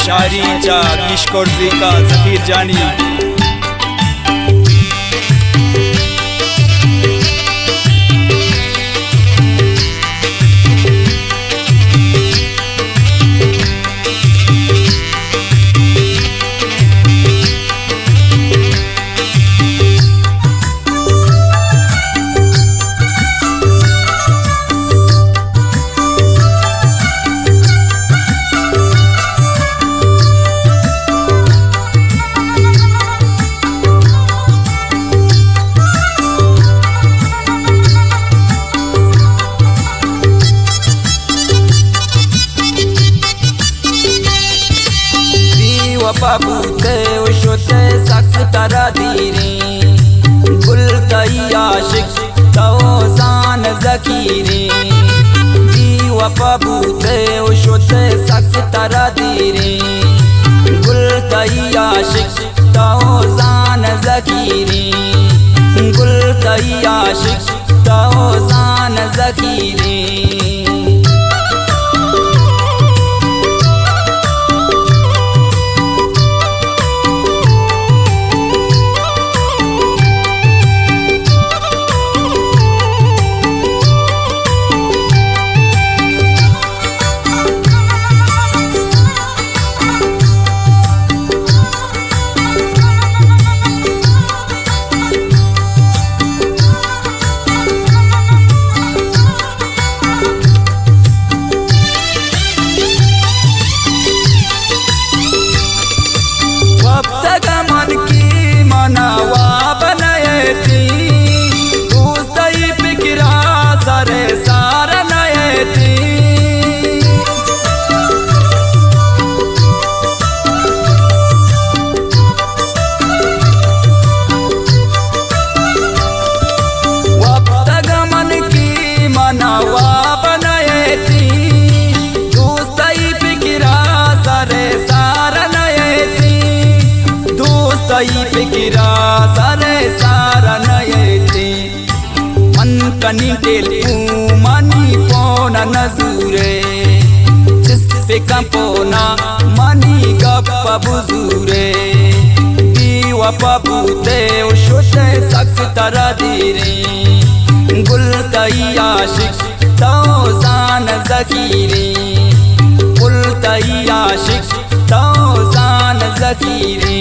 शायरीच्या किशकोरजीका जकीर जानी Babute ushote saks taradiri gul kai aashik tawzan zakiri diwa babute ushote saks taradiri gul kai aashik tawzan zakiri gul kai aashik tawzan zakiri फिकिरा सारे सारा नयते मन कनी टेल मनी पोना नजूरे जिस पे कंपोना मनी गप्पा बुजूरे दीवा पबूते उशोते सख्त तरादीरे गुल कई आशिक तौजान ज़कीरी गुल कई आशिक तौजान ज़कीरी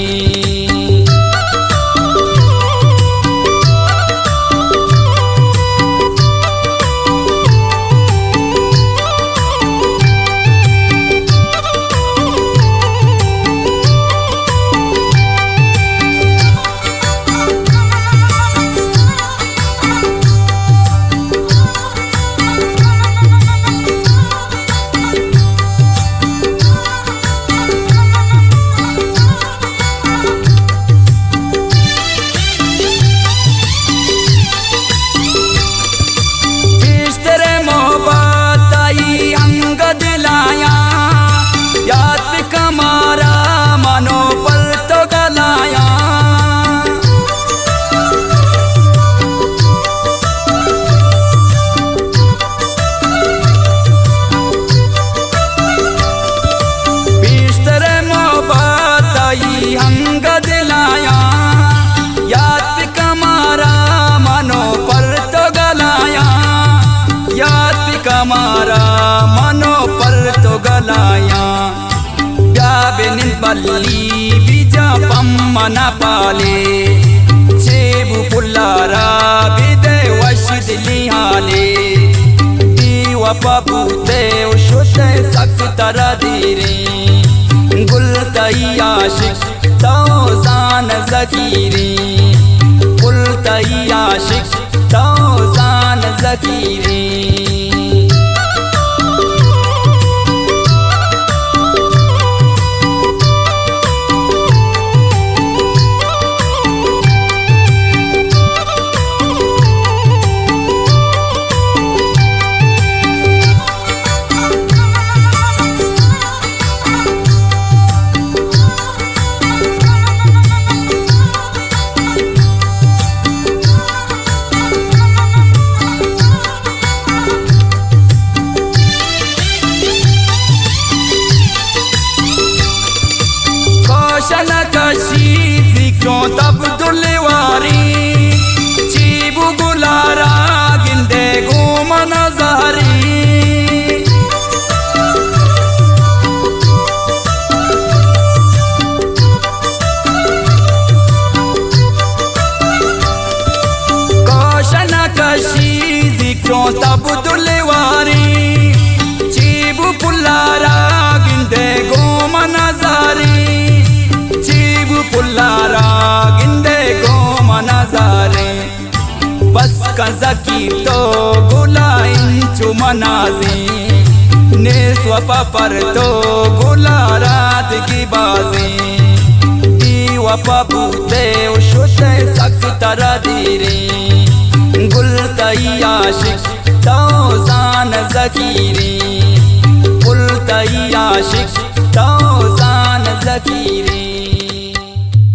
हमारा मनो पर तो गलाया ब्याबेनिन बल्ली बीजा पम्मना पाले चेबु पुल्लारा बिदे वशिद लिहाले दीवा पबूते उशोते सख्त तरादीरे गुल कई आशिक तौजान ज़कीरी गुल कई आशिक तौजान ज़कीरी तब दुलेवारी चीबू पुल्लारा गिंदे गो मनाजारी चीबू पुल्लारा गिंदे गो मनाजारे बस कज़की तो गुला इंचु मनाजी ने स्वपा पर तो गुला रात की बाजी वपा बूते उशुते सख्त तरह दीरी गुल तई आशिक तौजान ज़कीरी गुल तई आशिक तौजान ज़कीरी